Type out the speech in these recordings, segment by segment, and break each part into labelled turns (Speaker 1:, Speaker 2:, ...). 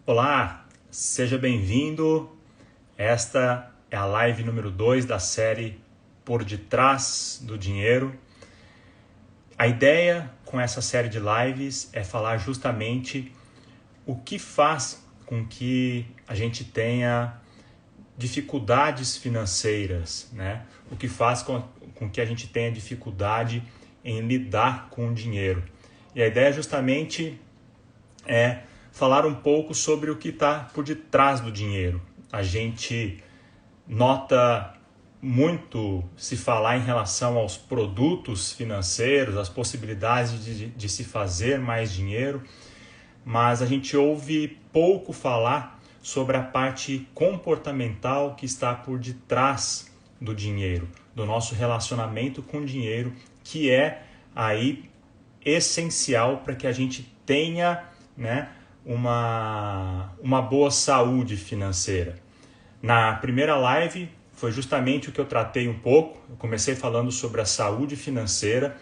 Speaker 1: Olá, seja bem-vindo. Esta é a live número 2 da série Por Detrás do Dinheiro. A ideia com essa série de lives é falar justamente o que faz com que a gente tenha dificuldades financeiras, né? O que faz com que a gente tenha dificuldade em lidar com o dinheiro. E a ideia justamente é falar um pouco sobre o que está por detrás do dinheiro. A gente nota muito se falar em relação aos produtos financeiros, as possibilidades de se fazer mais dinheiro, mas a gente ouve pouco falar sobre a parte comportamental que está por detrás do dinheiro, do nosso relacionamento com o dinheiro, que é aí essencial para que a gente tenha, né, uma boa saúde financeira. Na primeira live foi justamente o que eu tratei um pouco. Eu comecei falando sobre a saúde financeira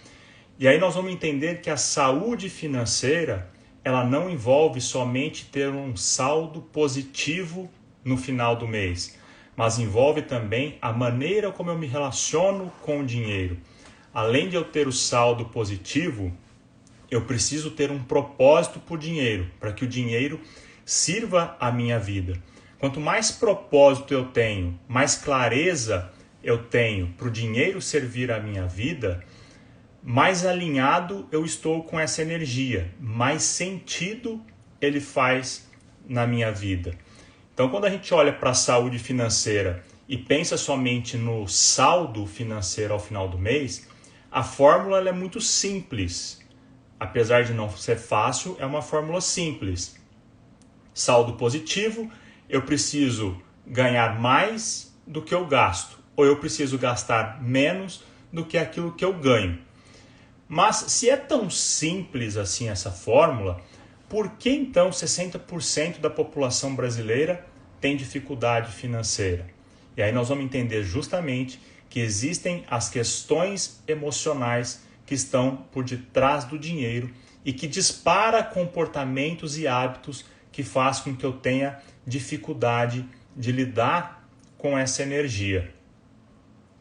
Speaker 1: e aí nós vamos entender que a saúde financeira ela não envolve somente ter um saldo positivo no final do mês, mas envolve também a maneira como eu me relaciono com o dinheiro. Além de eu ter o saldo positivo, eu preciso ter um propósito para o dinheiro, para que o dinheiro sirva a minha vida. Quanto mais propósito eu tenho, mais clareza eu tenho para o dinheiro servir a minha vida, mais alinhado eu estou com essa energia, mais sentido ele faz na minha vida. Então, quando a gente olha para a saúde financeira e pensa somente no saldo financeiro ao final do mês, a fórmula ela é muito simples. Apesar de não ser fácil, é uma fórmula simples. Saldo positivo, eu preciso ganhar mais do que eu gasto, ou eu preciso gastar menos do que aquilo que eu ganho. Mas se é tão simples assim essa fórmula, por que então 60% da população brasileira tem dificuldade financeira? E aí nós vamos entender justamente que existem as questões emocionais que estão por detrás do dinheiro e que dispara comportamentos e hábitos que faz com que eu tenha dificuldade de lidar com essa energia.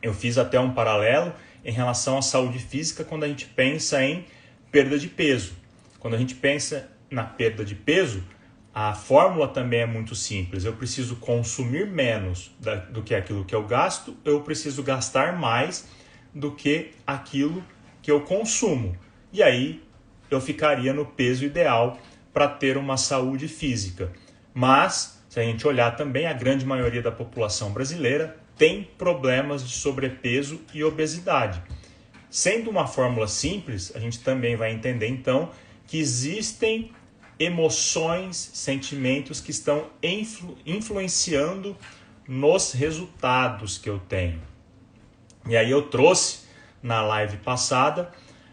Speaker 1: Eu fiz até um paralelo em relação à saúde física quando a gente pensa em perda de peso. Quando a gente pensa na perda de peso, a fórmula também é muito simples. Eu preciso consumir menos do que aquilo que eu gasto, eu preciso gastar mais do que aquilo que eu consumo. E aí eu ficaria no peso ideal para ter uma saúde física. Mas, se a gente olhar também, a grande maioria da população brasileira tem problemas de sobrepeso e obesidade. Sendo uma fórmula simples, a gente também vai entender então que existem emoções, sentimentos que estão influenciando nos resultados que eu tenho. E aí eu trouxe na live passada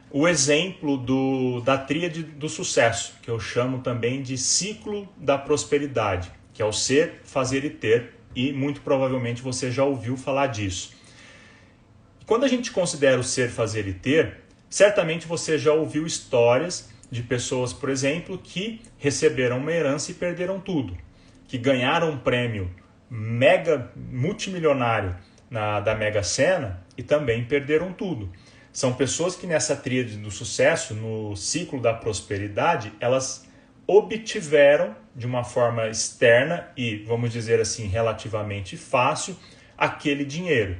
Speaker 1: o exemplo da tríade do sucesso, que eu chamo também de ciclo da prosperidade, que é o ser, fazer e ter, e muito provavelmente você já ouviu falar disso. Quando a gente considera o ser, fazer e ter, certamente você já ouviu histórias de pessoas, por exemplo, que receberam uma herança e perderam tudo, que ganharam um prêmio mega multimilionário da Mega Sena e também perderam tudo. São pessoas que nessa tríade do sucesso, no ciclo da prosperidade, elas obtiveram de uma forma externa e, vamos dizer assim, relativamente fácil, aquele dinheiro.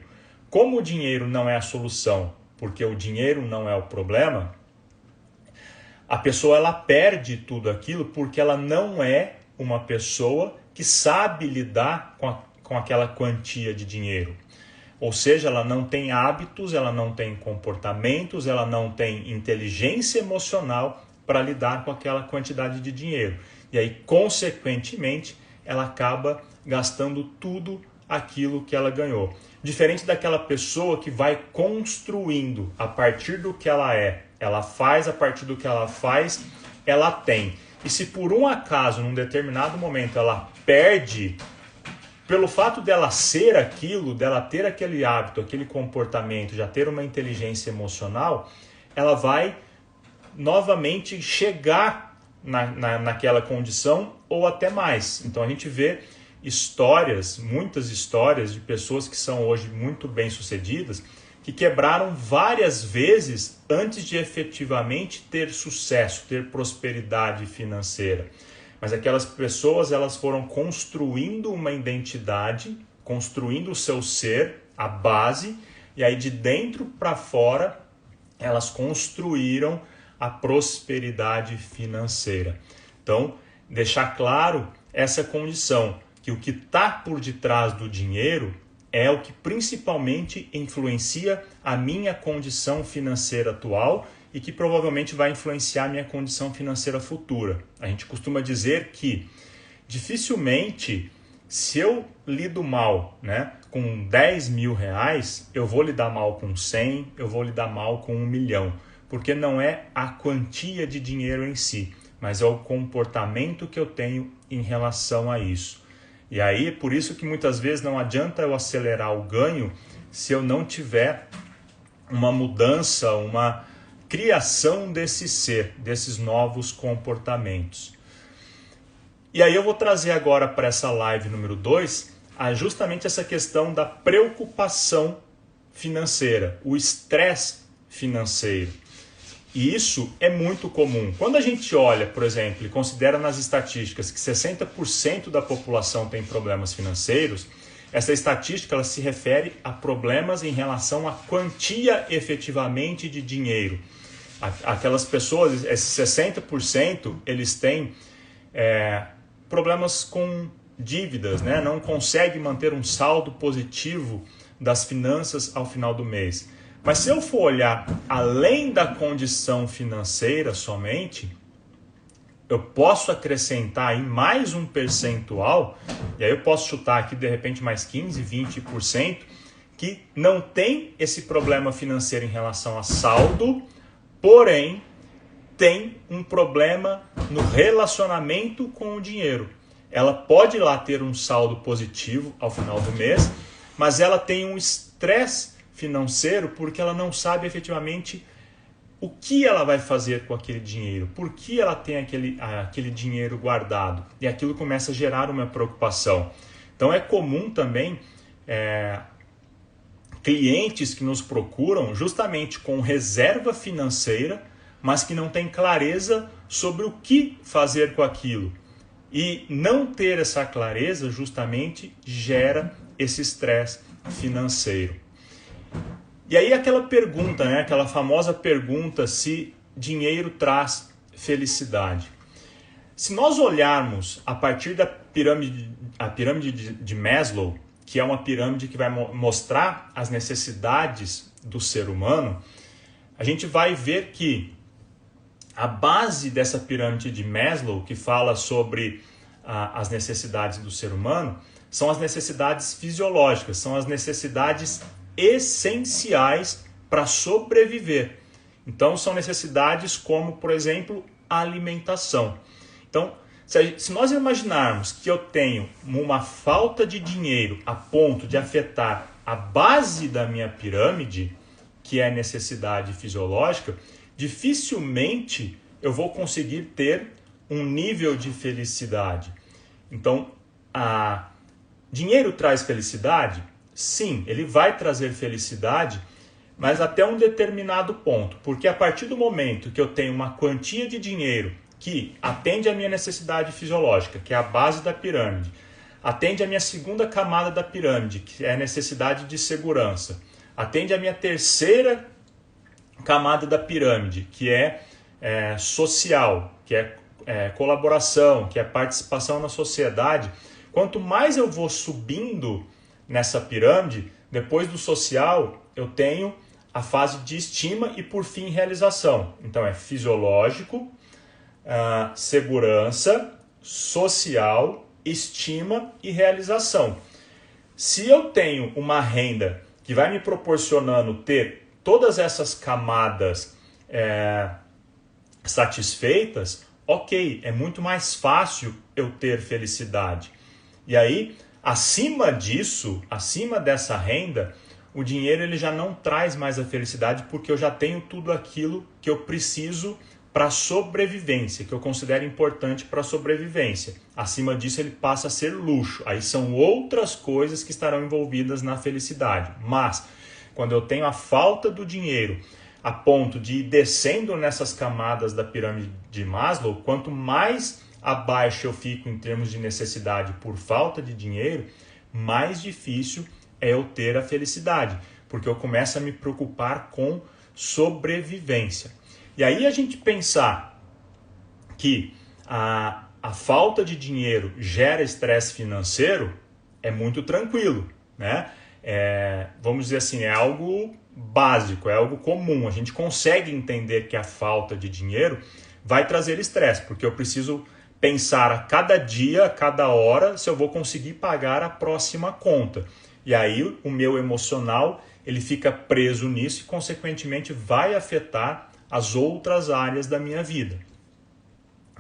Speaker 1: Como o dinheiro não é a solução, porque o dinheiro não é o problema, a pessoa ela perde tudo aquilo porque ela não é uma pessoa que sabe lidar com aquela quantia de dinheiro. Ou seja, ela não tem hábitos, ela não tem comportamentos, ela não tem inteligência emocional para lidar com aquela quantidade de dinheiro. E aí, consequentemente, ela acaba gastando tudo aquilo que ela ganhou. Diferente daquela pessoa que vai construindo a partir do que ela faz a partir do que ela faz, ela tem. E se por um acaso, num determinado momento, ela perde, pelo fato dela ser aquilo, dela ter aquele hábito, aquele comportamento, já ter uma inteligência emocional, ela vai novamente chegar naquela condição ou até mais. Então a gente vê histórias, muitas histórias de pessoas que são hoje muito bem-sucedidas, que quebraram várias vezes antes de efetivamente ter sucesso, ter prosperidade financeira. Mas aquelas pessoas, elas foram construindo uma identidade, construindo o seu ser, a base, e aí de dentro para fora elas construíram a prosperidade financeira. Então, deixar claro essa condição, que o que está por detrás do dinheiro é o que principalmente influencia a minha condição financeira atual e que provavelmente vai influenciar a minha condição financeira futura. A gente costuma dizer que dificilmente, se eu lido mal, né, com 10 mil reais, eu vou lidar mal com 100, eu vou lidar mal com 1 milhão, porque não é a quantia de dinheiro em si, mas é o comportamento que eu tenho em relação a isso. E aí, por isso que muitas vezes não adianta eu acelerar o ganho se eu não tiver uma mudança, uma criação desse ser, desses novos comportamentos. E aí eu vou trazer agora para essa live número 2 justamente essa questão da preocupação financeira, o estresse financeiro. E isso é muito comum. Quando a gente olha, por exemplo, e considera nas estatísticas que 60% da população tem problemas financeiros, essa estatística ela se refere a problemas em relação à quantia efetivamente de dinheiro. Aquelas pessoas, esses 60%, eles têm problemas com dívidas, né? Não conseguem manter um saldo positivo das finanças ao final do mês. Mas se eu for olhar além da condição financeira somente, eu posso acrescentar aí mais um percentual, e aí eu posso chutar aqui de repente mais 15%, 20%, que não tem esse problema financeiro em relação a saldo, porém tem um problema no relacionamento com o dinheiro. Ela pode lá ter um saldo positivo ao final do mês, mas ela tem um estresse financeiro porque ela não sabe efetivamente o que ela vai fazer com aquele dinheiro, por que ela tem aquele dinheiro guardado, e aquilo começa a gerar uma preocupação. Então é comum também clientes que nos procuram justamente com reserva financeira, mas que não têm clareza sobre o que fazer com aquilo. E não ter essa clareza justamente gera esse estresse financeiro. E aí aquela pergunta, né? Aquela famosa pergunta se dinheiro traz felicidade. Se nós olharmos a partir da pirâmide de Maslow, que é uma pirâmide que vai mostrar as necessidades do ser humano, a gente vai ver que a base dessa pirâmide de Maslow, que fala sobre as necessidades do ser humano, são as necessidades fisiológicas, são as necessidades essenciais para sobreviver. Então, são necessidades como, por exemplo, a alimentação. Então, se nós imaginarmos que eu tenho uma falta de dinheiro a ponto de afetar a base da minha pirâmide, que é a necessidade fisiológica, dificilmente eu vou conseguir ter um nível de felicidade. Então, dinheiro traz felicidade? Sim, ele vai trazer felicidade, mas até um determinado ponto. Porque a partir do momento que eu tenho uma quantia de dinheiro que atende à minha necessidade fisiológica, que é a base da pirâmide, atende à minha segunda camada da pirâmide, que é a necessidade de segurança, atende à minha terceira camada da pirâmide, que é social, que é colaboração, que é participação na sociedade. Quanto mais eu vou subindo nessa pirâmide, depois do social, eu tenho a fase de estima e, por fim, realização. Então, é fisiológico, segurança, social, estima e realização. Se eu tenho uma renda que vai me proporcionando ter todas essas camadas satisfeitas, ok, é muito mais fácil eu ter felicidade. E aí, acima disso, acima dessa renda, o dinheiro ele já não traz mais a felicidade porque eu já tenho tudo aquilo que eu preciso para sobrevivência, que eu considero importante para sobrevivência. Acima disso, ele passa a ser luxo. Aí são outras coisas que estarão envolvidas na felicidade. Mas, quando eu tenho a falta do dinheiro a ponto de ir descendo nessas camadas da pirâmide de Maslow, quanto mais abaixo eu fico em termos de necessidade por falta de dinheiro, mais difícil é eu ter a felicidade, porque eu começo a me preocupar com sobrevivência. E aí a gente pensar que a falta de dinheiro gera estresse financeiro é muito tranquilo, né? Vamos dizer assim, é algo básico, é algo comum. A gente consegue entender que a falta de dinheiro vai trazer estresse, porque eu preciso pensar a cada dia, a cada hora, se eu vou conseguir pagar a próxima conta. E aí o meu emocional ele fica preso nisso e, consequentemente, vai afetar as outras áreas da minha vida.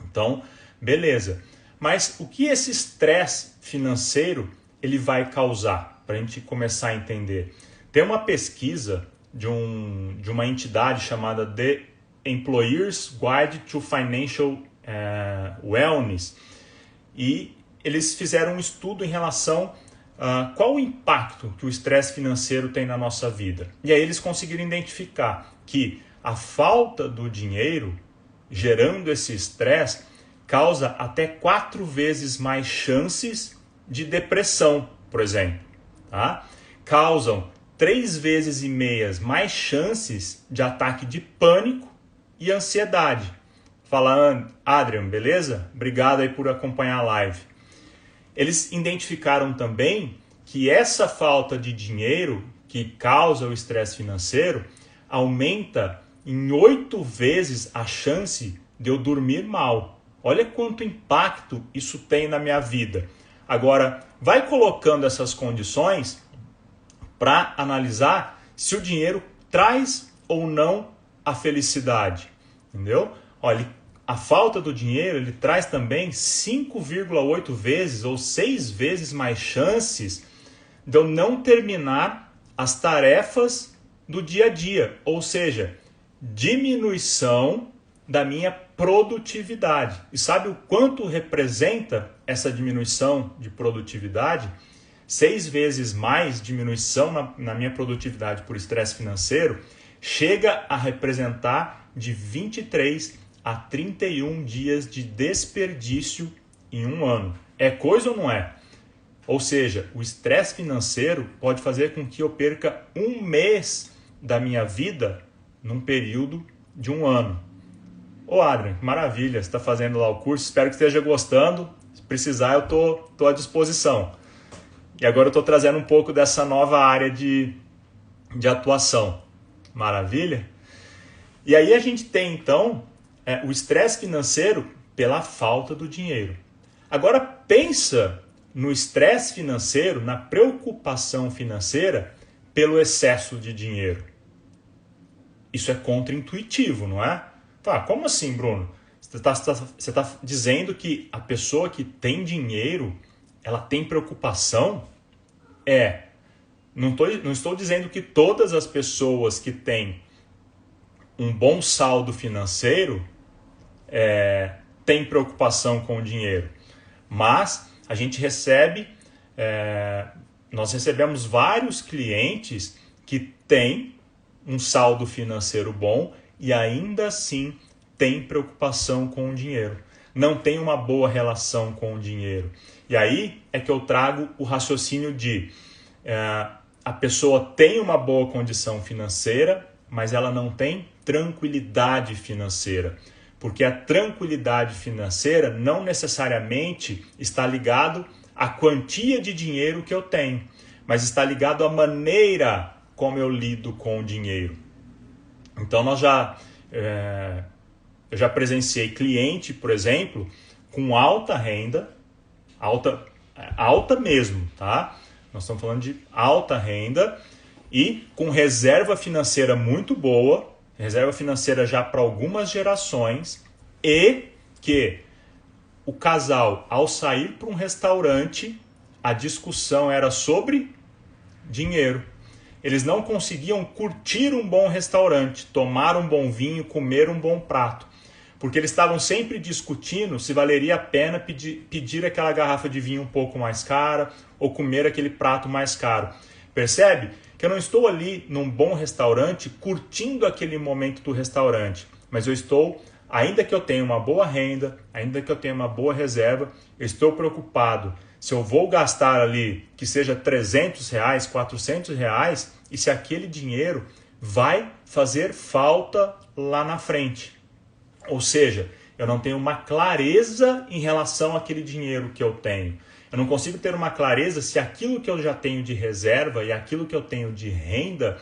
Speaker 1: Então, beleza. Mas o que esse estresse financeiro ele vai causar? Para a gente começar a entender. Tem uma pesquisa de uma entidade chamada The Employer's Guide to Financial Wellness, e eles fizeram um estudo em relação a qual o impacto que o estresse financeiro tem na nossa vida. E aí eles conseguiram identificar que a falta do dinheiro, gerando esse estresse, causa até 4 vezes mais chances de depressão, por exemplo. Tá? Causam 3,5 vezes mais chances de ataque de pânico e ansiedade. Fala, Adrian, beleza? Obrigado aí por acompanhar a live. Eles identificaram também que essa falta de dinheiro que causa o estresse financeiro aumenta em 8 vezes a chance de eu dormir mal. Olha quanto impacto isso tem na minha vida. Agora, vai colocando essas condições para analisar se o dinheiro traz ou não a felicidade. Entendeu? Olha, a falta do dinheiro ele traz também 5,8 vezes ou 6 vezes mais chances de eu não terminar as tarefas do dia a dia. Ou seja, diminuição da minha produtividade. E sabe o quanto representa essa diminuição de produtividade? 6 vezes mais diminuição na minha produtividade por estresse financeiro chega a representar de 23 a 31 dias de desperdício em um ano. É coisa ou não é? Ou seja, o estresse financeiro pode fazer com que eu perca 1 mês da minha vida num período de um ano. Ô Adrian, que maravilha, você está fazendo lá o curso, espero que esteja gostando. Se precisar, eu tô à disposição. E agora eu estou trazendo um pouco dessa nova área de atuação. Maravilha? E aí a gente tem, então, o estresse financeiro pela falta do dinheiro. Agora pensa no estresse financeiro, na preocupação financeira pelo excesso de dinheiro. Isso é contraintuitivo, não é? Tá, como assim, Bruno? Você está dizendo que a pessoa que tem dinheiro, ela tem preocupação? Não estou dizendo que todas as pessoas que têm um bom saldo financeiro têm preocupação com o dinheiro. Mas a gente nós recebemos vários clientes que têm um saldo financeiro bom e ainda assim têm preocupação com o dinheiro. Não tem uma boa relação com o dinheiro. E aí é que eu trago o raciocínio de a pessoa tem uma boa condição financeira, mas ela não tem tranquilidade financeira. Porque a tranquilidade financeira não necessariamente está ligado à quantia de dinheiro que eu tenho, mas está ligado à maneira como eu lido com o dinheiro. Então eu já presenciei cliente, por exemplo, com alta renda, alta mesmo, tá? Nós estamos falando de alta renda e com reserva financeira muito boa, reserva financeira já para algumas gerações, e que o casal, ao sair para um restaurante, a discussão era sobre dinheiro. Eles não conseguiam curtir um bom restaurante, tomar um bom vinho, comer um bom prato, porque eles estavam sempre discutindo se valeria a pena pedir aquela garrafa de vinho um pouco mais cara ou comer aquele prato mais caro. Percebe que eu não estou ali num bom restaurante curtindo aquele momento do restaurante, mas eu estou, ainda que eu tenha uma boa renda, ainda que eu tenha uma boa reserva, eu estou preocupado se eu vou gastar ali que seja R$300, R$400 e se aquele dinheiro vai fazer falta lá na frente. Ou seja, eu não tenho uma clareza em relação àquele dinheiro que eu tenho. Eu não consigo ter uma clareza se aquilo que eu já tenho de reserva e aquilo que eu tenho de renda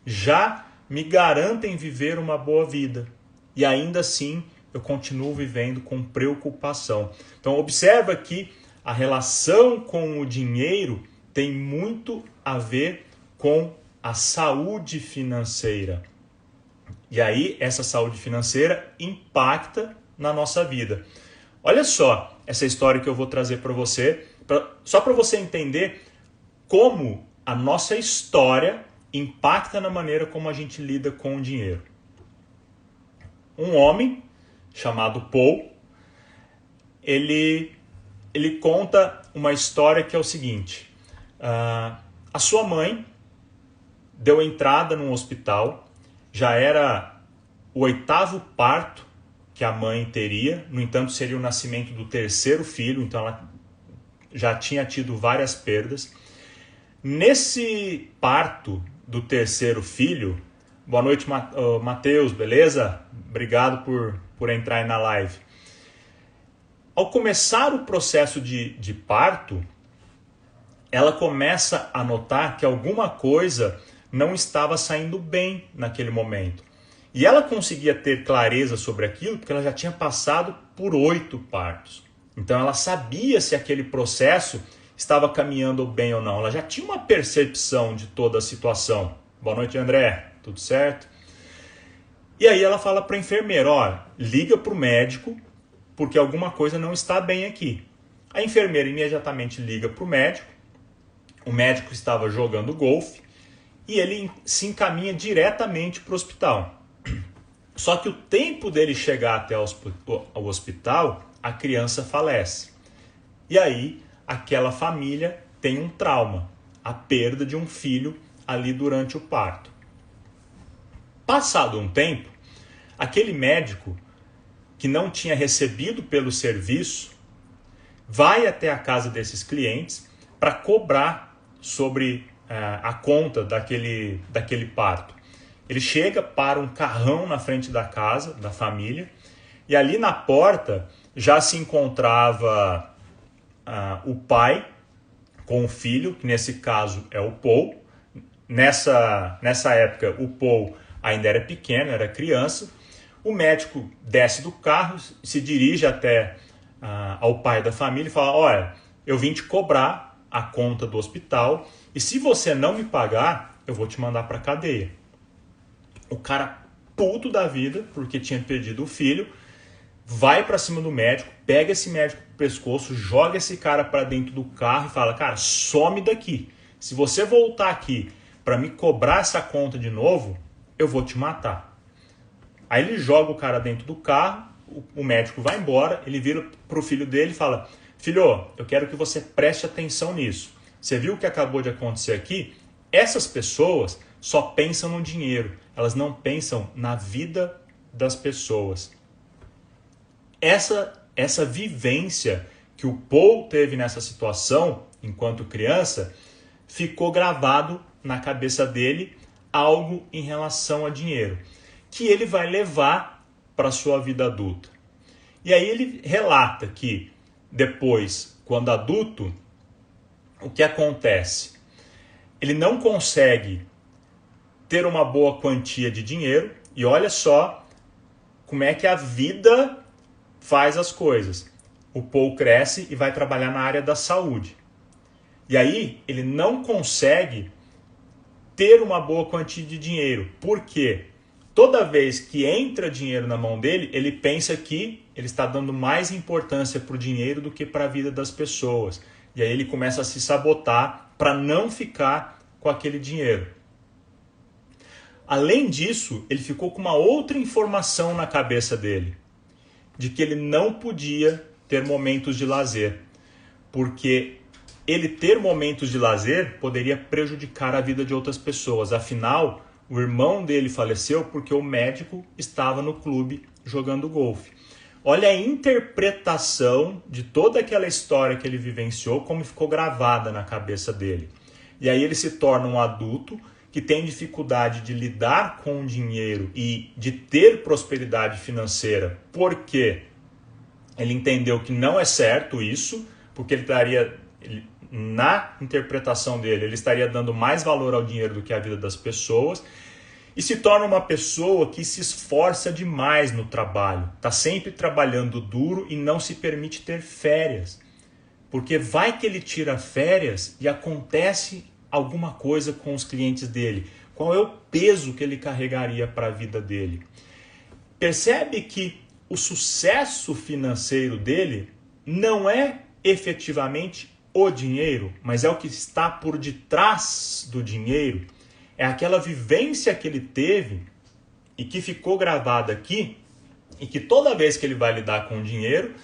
Speaker 1: já me garantem viver uma boa vida. E ainda assim, eu continuo vivendo com preocupação. Então, observa que a relação com o dinheiro tem muito a ver com a saúde financeira. E aí, essa saúde financeira impacta na nossa vida. Olha só essa história que eu vou trazer para você, só para você entender como a nossa história impacta na maneira como a gente lida com o dinheiro. Um homem chamado Paul, ele conta uma história que é o seguinte: a sua mãe deu entrada num hospital, já era o 8º parto que a mãe teria, no entanto seria o nascimento do 3º filho, então ela já tinha tido várias perdas. Nesse parto do 3º filho, boa noite Matheus, beleza? Obrigado por entrar aí na live. Ao começar o processo de parto, ela começa a notar que alguma coisa não estava saindo bem naquele momento. E ela conseguia ter clareza sobre aquilo porque ela já tinha passado por 8 partos. Então ela sabia se aquele processo estava caminhando bem ou não. Ela já tinha uma percepção de toda a situação. Boa noite, André. Tudo certo? E aí ela fala para a enfermeira, ó, liga para o médico porque alguma coisa não está bem aqui. A enfermeira imediatamente liga para o médico estava jogando golfe e ele se encaminha diretamente para o hospital. Só que o tempo dele chegar até o hospital, a criança falece. E aí aquela família tem um trauma, a perda de um filho ali durante o parto. Passado um tempo, aquele médico que não tinha recebido pelo serviço vai até a casa desses clientes para cobrar sobre a conta daquele parto. Ele chega para um carrão na frente da casa, da família, e ali na porta já se encontrava o pai com o filho, que nesse caso é o Paul. Nessa época o Paul ainda era pequeno, era criança. O médico desce do carro, se dirige até ao pai da família e fala, olha, eu vim te cobrar a conta do hospital e se você não me pagar, eu vou te mandar para a cadeia. O cara, puto da vida, porque tinha perdido o filho, vai para cima do médico, pega esse médico pro pescoço, joga esse cara para dentro do carro e fala, cara, some daqui. Se você voltar aqui para me cobrar essa conta de novo, eu vou te matar. Aí ele joga o cara dentro do carro, o médico vai embora, ele vira pro filho dele e fala, filho, eu quero que você preste atenção nisso. Você viu o que acabou de acontecer aqui? Essas pessoas só pensam no dinheiro, elas não pensam na vida das pessoas. Essa vivência que o Paul teve nessa situação, enquanto criança, ficou gravado na cabeça dele algo em relação a dinheiro, que ele vai levar para a sua vida adulta. E aí ele relata que depois, quando adulto, o que acontece? Ele não consegue ter uma boa quantia de dinheiro e olha só como é que a vida faz as coisas. O Paul cresce e vai trabalhar na área da saúde. E aí ele não consegue ter uma boa quantia de dinheiro. Por quê? Toda vez que entra dinheiro na mão dele, ele pensa que ele está dando mais importância para o dinheiro do que para a vida das pessoas. E aí ele começa a se sabotar para não ficar com aquele dinheiro. Além disso, ele ficou com uma outra informação na cabeça dele. de que ele não podia ter momentos de lazer, porque ele ter momentos de lazer poderia prejudicar a vida de outras pessoas. Afinal, o irmão dele faleceu porque o médico estava no clube jogando golfe. Olha a interpretação de toda aquela história que ele vivenciou, como ficou gravada na cabeça dele. E aí ele se torna um adulto que tem dificuldade de lidar com o dinheiro e de ter prosperidade financeira, porque ele entendeu que não é certo isso, porque na interpretação dele, ele estaria dando mais valor ao dinheiro do que à vida das pessoas, e se torna uma pessoa que se esforça demais no trabalho, está sempre trabalhando duro e não se permite ter férias, porque vai que ele tira férias e acontece alguma coisa com os clientes dele. Qual é o peso que ele carregaria para a vida dele? Percebe que o sucesso financeiro dele não é efetivamente o dinheiro, mas é o que está por detrás do dinheiro. É aquela vivência que ele teve e que ficou gravada aqui, e que toda vez que ele vai lidar com o dinheiro,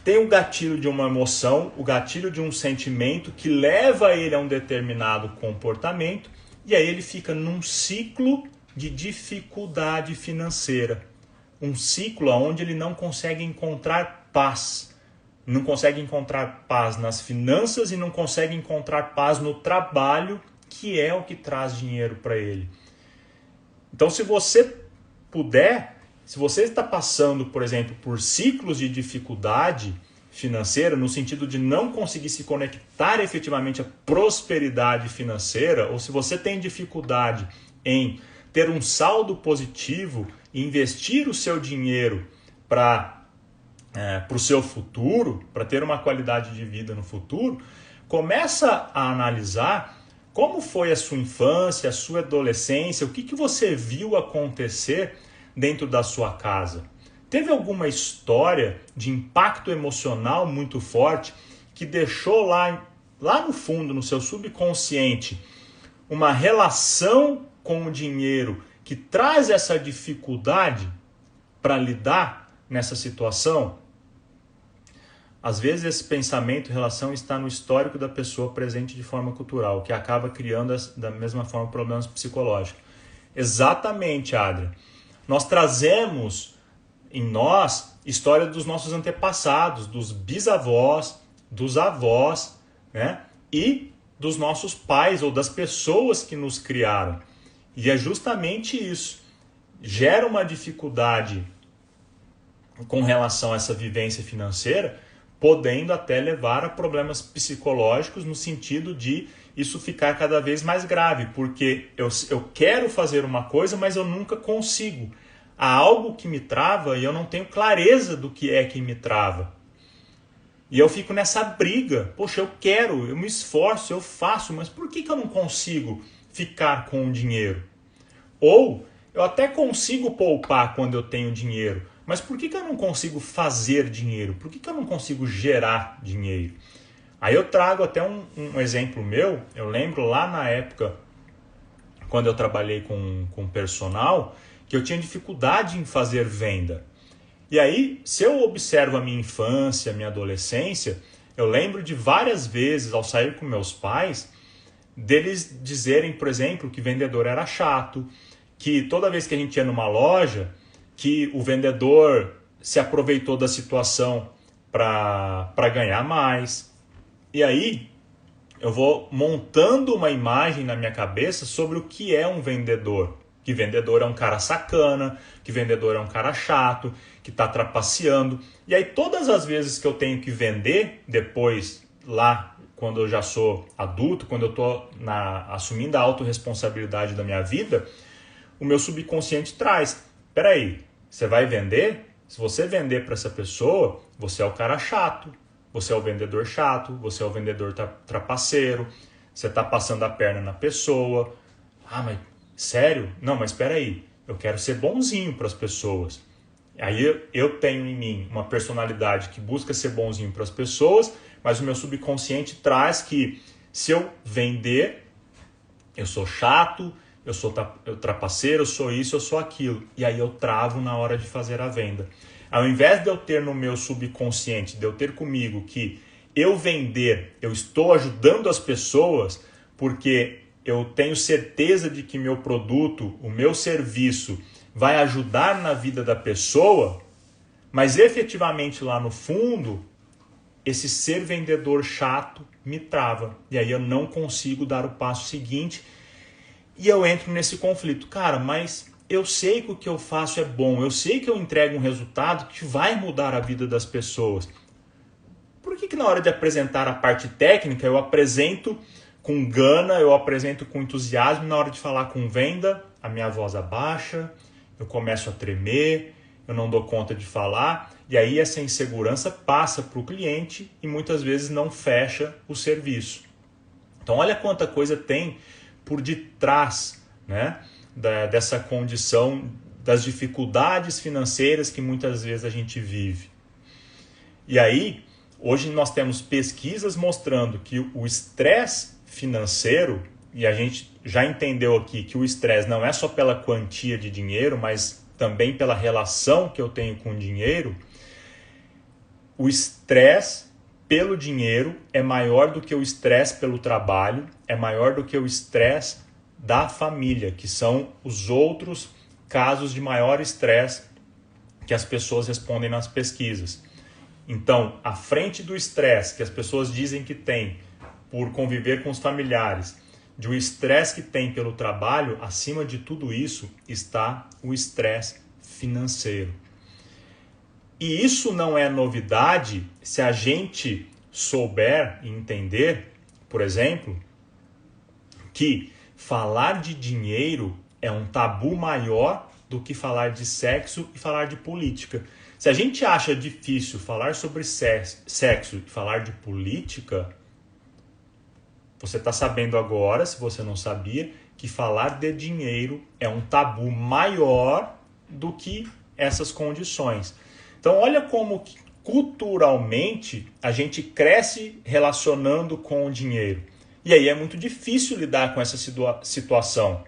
Speaker 1: tem o gatilho de uma emoção, o gatilho de um sentimento que leva ele a um determinado comportamento, e aí ele fica num ciclo de dificuldade financeira. Um ciclo onde ele não consegue encontrar paz. Não consegue encontrar paz nas finanças e não consegue encontrar paz no trabalho, que é o que traz dinheiro para ele. Então, se você puder, se você está passando, por exemplo, por ciclos de dificuldade financeira, no sentido de não conseguir se conectar efetivamente à prosperidade financeira, ou se você tem dificuldade em ter um saldo positivo e investir o seu dinheiro para o seu futuro, para ter uma qualidade de vida no futuro, começa a analisar como foi a sua infância, a sua adolescência, o que você viu acontecer dentro da sua casa. Teve alguma história de impacto emocional muito forte que deixou lá no fundo, no seu subconsciente, uma relação com o dinheiro que traz essa dificuldade para lidar nessa situação? Às vezes esse pensamento e relação está no histórico da pessoa presente de forma cultural, que acaba criando da mesma forma problemas psicológicos. Exatamente, Adria. Nós trazemos em nós história dos nossos antepassados, dos bisavós, dos avós, né? E dos nossos pais ou das pessoas que nos criaram. E é justamente isso. Gera uma dificuldade com relação a essa vivência financeira, podendo até levar a problemas psicológicos no sentido de isso ficar cada vez mais grave, porque eu quero fazer uma coisa, mas eu nunca consigo. Há algo que me trava e eu não tenho clareza do que é que me trava. E eu fico nessa briga. Poxa, eu quero, eu me esforço, eu faço, mas por que eu não consigo ficar com o dinheiro? Ou eu até consigo poupar quando eu tenho dinheiro, mas por que eu não consigo fazer dinheiro? Por que eu não consigo gerar dinheiro? Aí eu trago até um exemplo meu. Eu lembro lá na época, quando eu trabalhei com personal, que eu tinha dificuldade em fazer venda. E aí, se eu observo a minha infância, a minha adolescência, eu lembro de várias vezes, ao sair com meus pais, deles dizerem, por exemplo, que vendedor era chato, que toda vez que a gente ia numa loja, que o vendedor se aproveitou da situação para ganhar mais. E aí eu vou montando uma imagem na minha cabeça sobre o que é um vendedor. Que vendedor é um cara sacana, que vendedor é um cara chato, que está trapaceando. E aí todas as vezes que eu tenho que vender, depois lá quando eu já sou adulto, quando eu estou assumindo a autorresponsabilidade da minha vida, o meu subconsciente traz, peraí, você vai vender? Se você vender para essa pessoa, você é o cara chato, você é o vendedor chato, você é o vendedor trapaceiro, você está passando a perna na pessoa. Ah, mas sério? Não, mas espera aí, eu quero ser bonzinho para as pessoas. Aí eu tenho em mim uma personalidade que busca ser bonzinho para as pessoas, mas o meu subconsciente traz que se eu vender, eu sou chato, eu sou trapaceiro, eu sou isso, eu sou aquilo. E aí eu travo na hora de fazer a venda. Ao invés de eu ter no meu subconsciente, de eu ter comigo que eu vender, eu estou ajudando as pessoas porque eu tenho certeza de que meu produto, o meu serviço vai ajudar na vida da pessoa, mas efetivamente lá no fundo, esse ser vendedor chato me trava. E aí eu não consigo dar o passo seguinte e eu entro nesse conflito. Cara, mas eu sei que o que eu faço é bom, eu sei que eu entrego um resultado que vai mudar a vida das pessoas. Por que na hora de apresentar a parte técnica eu apresento com gana, eu apresento com entusiasmo, na hora de falar com venda, a minha voz abaixa, eu começo a tremer, eu não dou conta de falar, e aí essa insegurança passa para o cliente e muitas vezes não fecha o serviço. Então olha quanta coisa tem por detrás, né, dessa condição, das dificuldades financeiras que muitas vezes a gente vive. E aí, hoje nós temos pesquisas mostrando que o estresse financeiro, e a gente já entendeu aqui que o estresse não é só pela quantia de dinheiro, mas também pela relação que eu tenho com o dinheiro. O estresse pelo dinheiro é maior do que o estresse pelo trabalho, é maior do que o estresse da família, que são os outros casos de maior estresse que as pessoas respondem nas pesquisas. Então, à frente do estresse que as pessoas dizem que tem por conviver com os familiares, de o estresse que tem pelo trabalho, acima de tudo isso está o estresse financeiro. E isso não é novidade se a gente souber e entender, por exemplo, que falar de dinheiro é um tabu maior do que falar de sexo e falar de política. Se a gente acha difícil falar sobre sexo e falar de política, você está sabendo agora, se você não sabia, que falar de dinheiro é um tabu maior do que essas condições. Então olha como culturalmente a gente cresce relacionando com o dinheiro. E aí é muito difícil lidar com essa situação.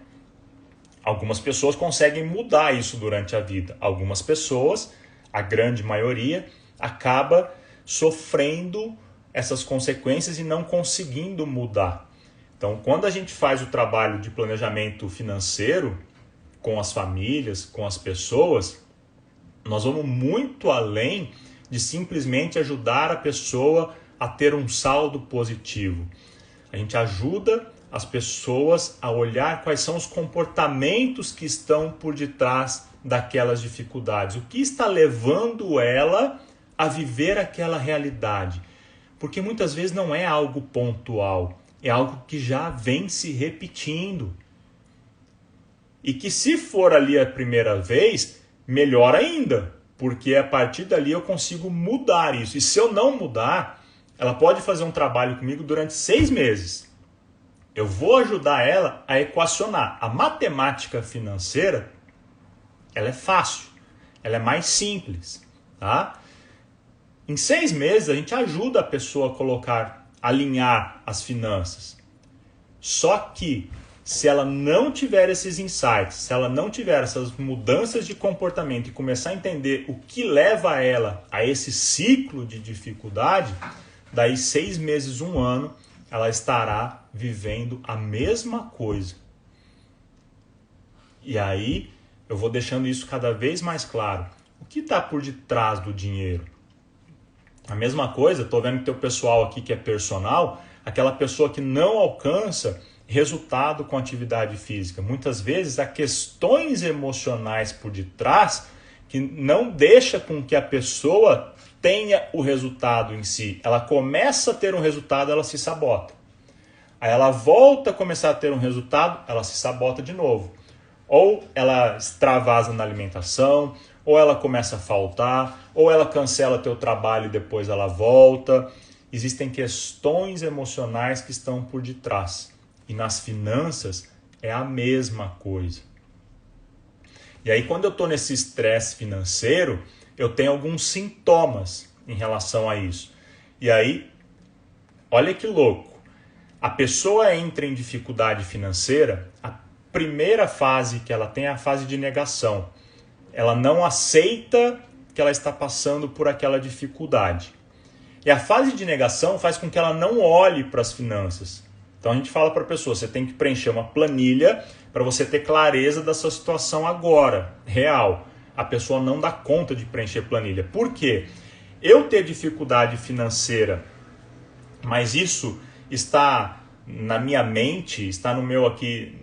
Speaker 1: Algumas pessoas conseguem mudar isso durante a vida. Algumas pessoas, a grande maioria, acaba sofrendo essas consequências e não conseguindo mudar. Então, quando a gente faz o trabalho de planejamento financeiro com as famílias, com as pessoas, nós vamos muito além de simplesmente ajudar a pessoa a ter um saldo positivo. A gente ajuda as pessoas a olhar quais são os comportamentos que estão por detrás daquelas dificuldades. O que está levando ela a viver aquela realidade? Porque muitas vezes não é algo pontual, é algo que já vem se repetindo. E que se for ali a primeira vez, melhor ainda, porque a partir dali eu consigo mudar isso. E se eu não mudar, ela pode fazer um trabalho comigo durante 6 meses. Eu vou ajudar ela a equacionar. A matemática financeira, ela é fácil, ela é mais simples, tá? Em 6 meses a gente ajuda a pessoa a colocar, alinhar as finanças. Só que se ela não tiver esses insights, se ela não tiver essas mudanças de comportamento e começar a entender o que leva ela a esse ciclo de dificuldade, daí 6 meses, 1 ano, ela estará vivendo a mesma coisa. E aí eu vou deixando isso cada vez mais claro. O que está por detrás do dinheiro? A mesma coisa, estou vendo que tem o pessoal aqui que é personal, aquela pessoa que não alcança resultado com atividade física. Muitas vezes há questões emocionais por detrás que não deixa com que a pessoa tenha o resultado em si. Ela começa a ter um resultado, ela se sabota. Aí ela volta a começar a ter um resultado, ela se sabota de novo. Ou ela extravasa na alimentação, ou ela começa a faltar, ou ela cancela teu trabalho e depois ela volta. Existem questões emocionais que estão por detrás. E nas finanças é a mesma coisa. E aí quando eu estou nesse estresse financeiro, eu tenho alguns sintomas em relação a isso. E aí, olha que louco. A pessoa entra em dificuldade financeira, a primeira fase que ela tem é a fase de negação. Ela não aceita que ela está passando por aquela dificuldade. E a fase de negação faz com que ela não olhe para as finanças. Então a gente fala para a pessoa, você tem que preencher uma planilha para você ter clareza da sua situação agora, real. A pessoa não dá conta de preencher planilha. Por quê? Eu ter dificuldade financeira, mas isso está na minha mente, está no meu aqui,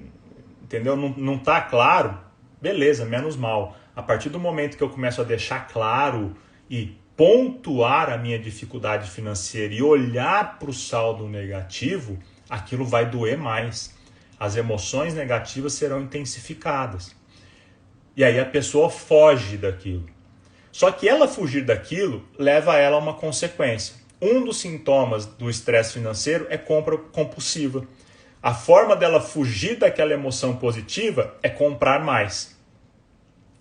Speaker 1: entendeu? Não está claro, beleza, menos mal. A partir do momento que eu começo a deixar claro e pontuar a minha dificuldade financeira e olhar para o saldo negativo, aquilo vai doer mais. As emoções negativas serão intensificadas. E aí a pessoa foge daquilo. Só que ela fugir daquilo leva ela a uma consequência. Um dos sintomas do estresse financeiro é compra compulsiva. A forma dela fugir daquela emoção positiva é comprar mais.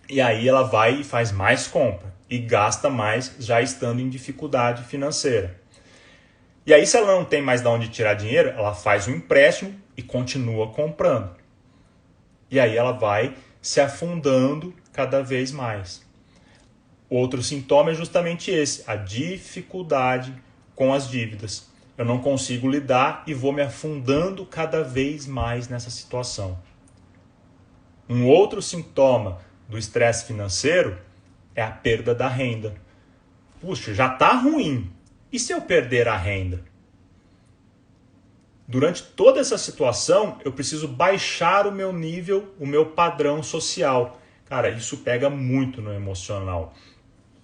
Speaker 1: E aí ela vai e faz mais compra e gasta mais já estando em dificuldade financeira. E aí se ela não tem mais de onde tirar dinheiro, ela faz um empréstimo e continua comprando. E aí ela vai se afundando cada vez mais. Outro sintoma é justamente esse, a dificuldade com as dívidas. Eu não consigo lidar e vou me afundando cada vez mais nessa situação. Um outro sintoma do estresse financeiro é a perda da renda. Puxa, já está ruim. E se eu perder a renda? Durante toda essa situação, eu preciso baixar o meu nível, o meu padrão social. Cara, isso pega muito no emocional.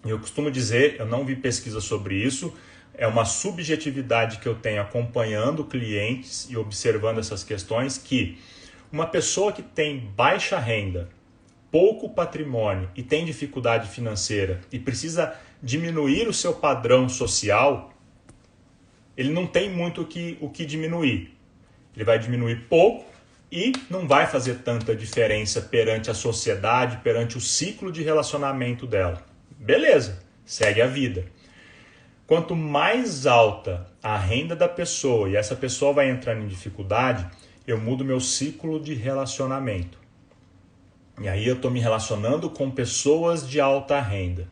Speaker 1: Eu costumo dizer, eu não vi pesquisa sobre isso, é uma subjetividade que eu tenho acompanhando clientes e observando essas questões, que uma pessoa que tem baixa renda, pouco patrimônio e tem dificuldade financeira e precisa diminuir o seu padrão social, ele não tem muito o que diminuir. Ele vai diminuir pouco e não vai fazer tanta diferença perante a sociedade, perante o ciclo de relacionamento dela. Beleza, segue a vida. Quanto mais alta a renda da pessoa e essa pessoa vai entrando em dificuldade, eu mudo meu ciclo de relacionamento. E aí eu estou me relacionando com pessoas de alta renda.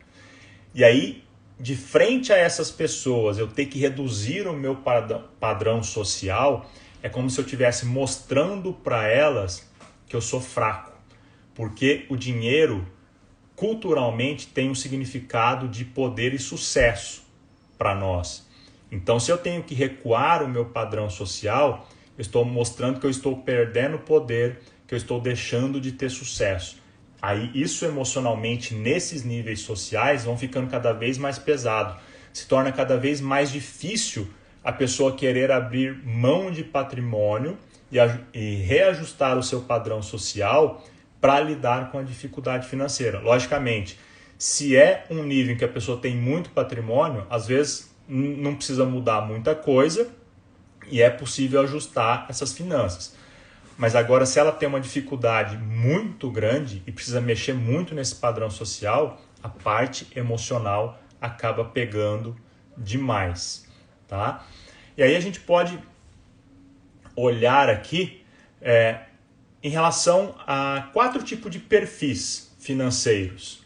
Speaker 1: E aí, de frente a essas pessoas, eu ter que reduzir o meu padrão social, é como se eu estivesse mostrando para elas que eu sou fraco. Porque o dinheiro, culturalmente, tem um significado de poder e sucesso para nós. Então, se eu tenho que recuar o meu padrão social, eu estou mostrando que eu estou perdendo poder, que eu estou deixando de ter sucesso. Aí isso emocionalmente, nesses níveis sociais, vão ficando cada vez mais pesado. Se torna cada vez mais difícil a pessoa querer abrir mão de patrimônio e reajustar o seu padrão social para lidar com a dificuldade financeira. Logicamente, se é um nível em que a pessoa tem muito patrimônio, às vezes não precisa mudar muita coisa e é possível ajustar essas finanças. Mas agora, se ela tem uma dificuldade muito grande e precisa mexer muito nesse padrão social, a parte emocional acaba pegando demais, tá? E aí a gente pode olhar aqui em relação a 4 tipos de perfis financeiros.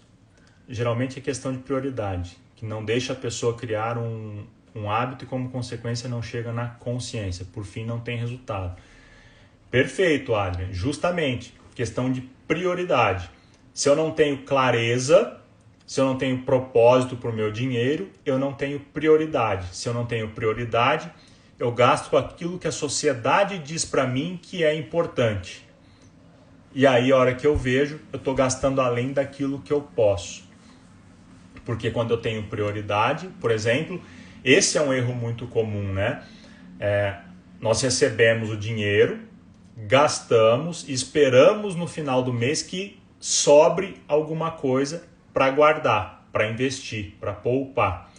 Speaker 1: Geralmente é questão de prioridade, que não deixa a pessoa criar um hábito e, como consequência, não chega na consciência. Por fim, não tem resultado. Perfeito, Adrian. Justamente, questão de prioridade. Se eu não tenho clareza, se eu não tenho propósito para o meu dinheiro, eu não tenho prioridade. Se eu não tenho prioridade, eu gasto com aquilo que a sociedade diz para mim que é importante. E aí, a hora que eu vejo, eu estou gastando além daquilo que eu posso. Porque quando eu tenho prioridade, por exemplo, esse é um erro muito comum, né? Nós recebemos o dinheiro, gastamos e esperamos no final do mês que sobre alguma coisa para guardar, para investir, para poupar.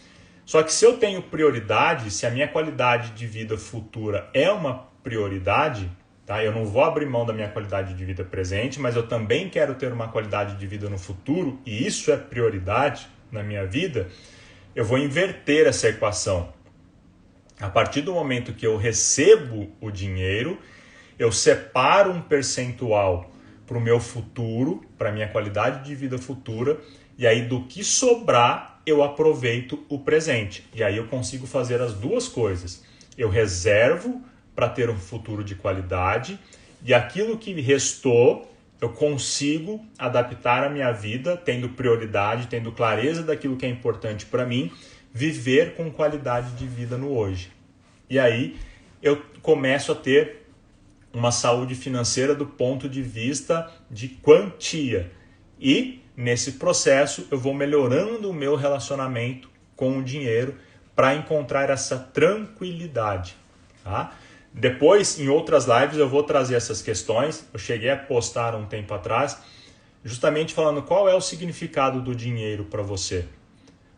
Speaker 1: Só que se eu tenho prioridade, se a minha qualidade de vida futura é uma prioridade, tá? Eu não vou abrir mão da minha qualidade de vida presente, mas eu também quero ter uma qualidade de vida no futuro, e isso é prioridade na minha vida, eu vou inverter essa equação. A partir do momento que eu recebo o dinheiro, eu separo um percentual para o meu futuro, para a minha qualidade de vida futura, E aí do que sobrar, eu aproveito o presente. E aí eu consigo fazer as duas coisas. Eu reservo para ter um futuro de qualidade e aquilo que restou, eu consigo adaptar a minha vida, tendo prioridade, tendo clareza daquilo que é importante para mim, viver com qualidade de vida no hoje. E aí eu começo a ter uma saúde financeira do ponto de vista de quantia. E nesse processo eu vou melhorando o meu relacionamento com o dinheiro para encontrar essa tranquilidade. Tá? Depois, em outras lives, eu vou trazer essas questões. Eu cheguei a postar um tempo atrás, justamente falando qual é o significado do dinheiro para você.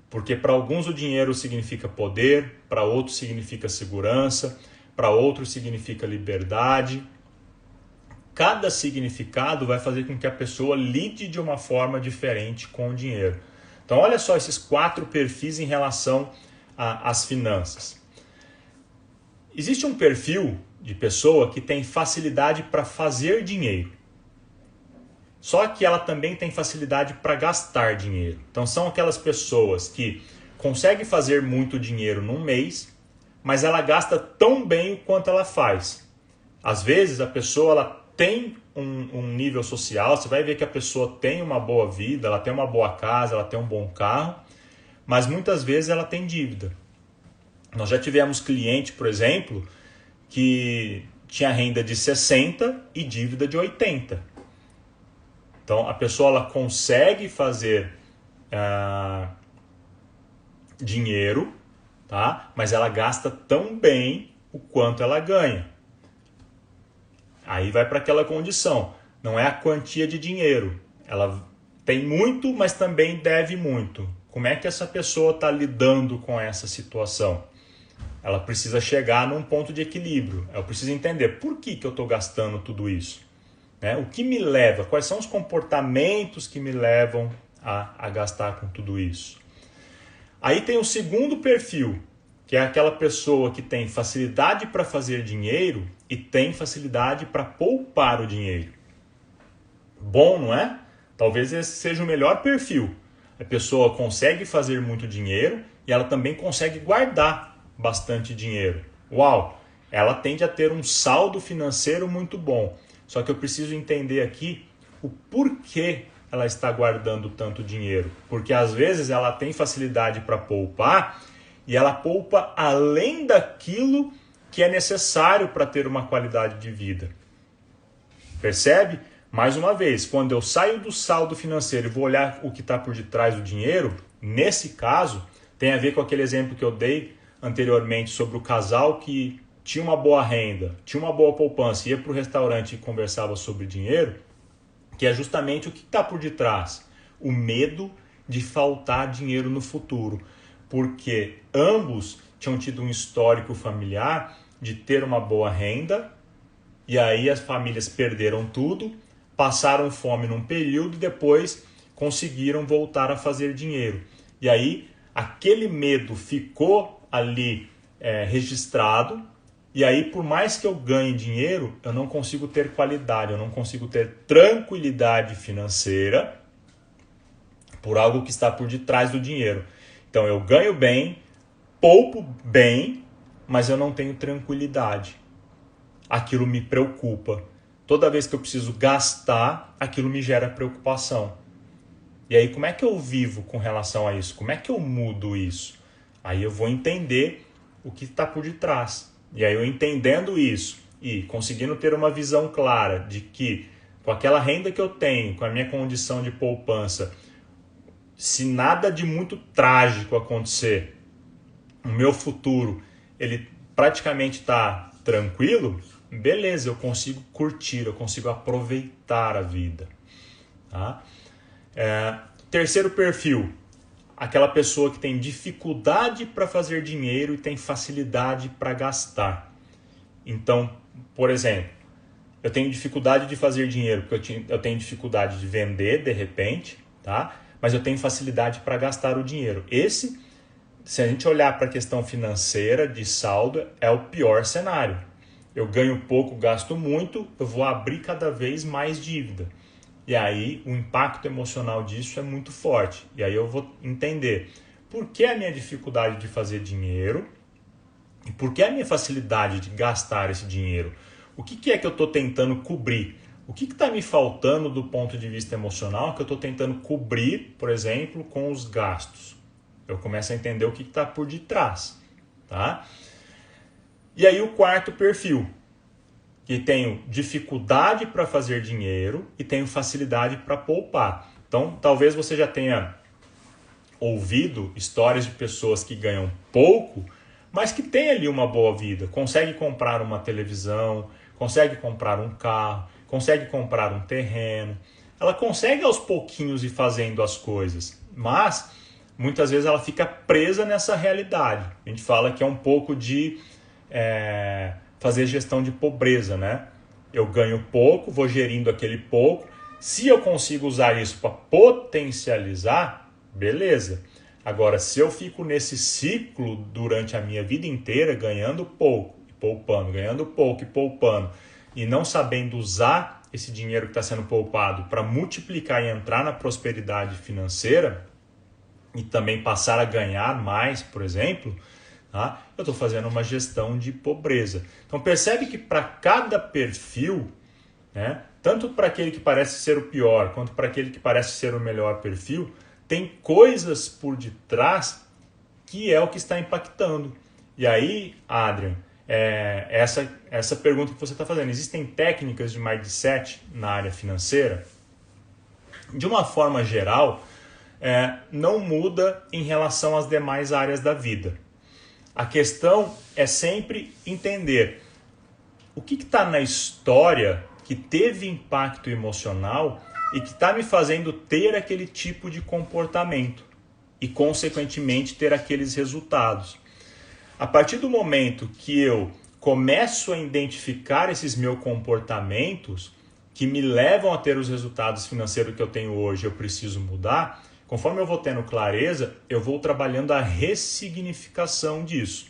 Speaker 1: Porque para alguns o dinheiro significa poder, para outros significa segurança, para outros significa liberdade. Cada significado vai fazer com que a pessoa lide de uma forma diferente com o dinheiro. Então olha só esses 4 perfis em relação às finanças. Existe um perfil de pessoa que tem facilidade para fazer dinheiro. Só que ela também tem facilidade para gastar dinheiro. Então são aquelas pessoas que conseguem fazer muito dinheiro num mês, mas ela gasta tão bem quanto ela faz. Às vezes a pessoa ela tem um nível social, você vai ver que a pessoa tem uma boa vida, ela tem uma boa casa, ela tem um bom carro, mas muitas vezes ela tem dívida. Nós já tivemos cliente, por exemplo, que tinha renda de 60 e dívida de 80. Então, a pessoa ela consegue fazer dinheiro, tá? Mas ela gasta tão bem o quanto ela ganha. Aí vai para aquela condição. Não é a quantia de dinheiro. Ela tem muito, mas também deve muito. Como é que essa pessoa está lidando com essa situação? Ela precisa chegar num ponto de equilíbrio. Ela precisa entender por que eu estou gastando tudo isso. Né? O que me leva? Quais são os comportamentos que me levam a gastar com tudo isso? Aí tem o segundo perfil, que é aquela pessoa que tem facilidade para fazer dinheiro e tem facilidade para poupar o dinheiro. Bom, não é? Talvez esse seja o melhor perfil. A pessoa consegue fazer muito dinheiro e ela também consegue guardar bastante dinheiro. Uau! Ela tende a ter um saldo financeiro muito bom. Só que eu preciso entender aqui o porquê ela está guardando tanto dinheiro. Porque às vezes ela tem facilidade para poupar e ela poupa além daquilo que é necessário para ter uma qualidade de vida. Percebe? Mais uma vez, quando eu saio do saldo financeiro e vou olhar o que está por detrás do dinheiro, nesse caso, tem a ver com aquele exemplo que eu dei anteriormente sobre o casal que tinha uma boa renda, tinha uma boa poupança, ia para o restaurante e conversava sobre dinheiro, que é justamente o que está por detrás. O medo de faltar dinheiro no futuro. Porque ambos tinham tido um histórico familiar de ter uma boa renda, e aí as famílias perderam tudo, passaram fome num período e depois conseguiram voltar a fazer dinheiro. E aí aquele medo ficou ali registrado, e aí por mais que eu ganhe dinheiro, eu não consigo ter qualidade, eu não consigo ter tranquilidade financeira por algo que está por detrás do dinheiro. Então eu ganho bem, poupo bem, mas eu não tenho tranquilidade. Aquilo me preocupa. Toda vez que eu preciso gastar, aquilo me gera preocupação. E aí como é que eu vivo com relação a isso? Como é que eu mudo isso? Aí eu vou entender o que está por detrás. E aí eu entendendo isso e conseguindo ter uma visão clara de que com aquela renda que eu tenho, com a minha condição de poupança, se nada de muito trágico acontecer, o meu futuro ele praticamente está tranquilo, beleza, eu consigo curtir, eu consigo aproveitar a vida. Tá? Terceiro perfil, aquela pessoa que tem dificuldade para fazer dinheiro e tem facilidade para gastar. Então, por exemplo, eu tenho dificuldade de fazer dinheiro porque eu tenho dificuldade de vender de repente, tá? Mas eu tenho facilidade para gastar o dinheiro. Esse, se a gente olhar para a questão financeira de saldo, é o pior cenário. Eu ganho pouco, gasto muito, eu vou abrir cada vez mais dívida. E aí o impacto emocional disso é muito forte. E aí eu vou entender por que a minha dificuldade de fazer dinheiro e por que a minha facilidade de gastar esse dinheiro. O que é que eu estou tentando cobrir? O que está me faltando do ponto de vista emocional que eu estou tentando cobrir, por exemplo, com os gastos? Eu começo a entender o que está por detrás. Tá? E aí o quarto perfil, que tenho dificuldade para fazer dinheiro e tenho facilidade para poupar. Então, talvez você já tenha ouvido histórias de pessoas que ganham pouco, mas que têm ali uma boa vida. Consegue comprar uma televisão, consegue comprar um carro, consegue comprar um terreno. Ela consegue aos pouquinhos ir fazendo as coisas, mas muitas vezes ela fica presa nessa realidade. A gente fala que é um pouco de fazer gestão de pobreza, né? Eu ganho pouco, vou gerindo aquele pouco. Se eu consigo usar isso para potencializar, beleza. Agora, se eu fico nesse ciclo durante a minha vida inteira, ganhando pouco e poupando, ganhando pouco e poupando, e não sabendo usar esse dinheiro que está sendo poupado para multiplicar e entrar na prosperidade financeira e também passar a ganhar mais, por exemplo, tá? Eu estou fazendo uma gestão de pobreza. Então percebe que para cada perfil, né, tanto para aquele que parece ser o pior, quanto para aquele que parece ser o melhor perfil, tem coisas por detrás que é o que está impactando. E aí, Adrian, essa pergunta que você está fazendo, existem técnicas de mindset na área financeira? De uma forma geral, não muda em relação às demais áreas da vida. A questão é sempre entender o que está na história que teve impacto emocional e que está me fazendo ter aquele tipo de comportamento e, consequentemente, ter aqueles resultados. A partir do momento que eu começo a identificar esses meus comportamentos que me levam a ter os resultados financeiros que eu tenho hoje, eu preciso mudar, conforme eu vou tendo clareza, eu vou trabalhando a ressignificação disso.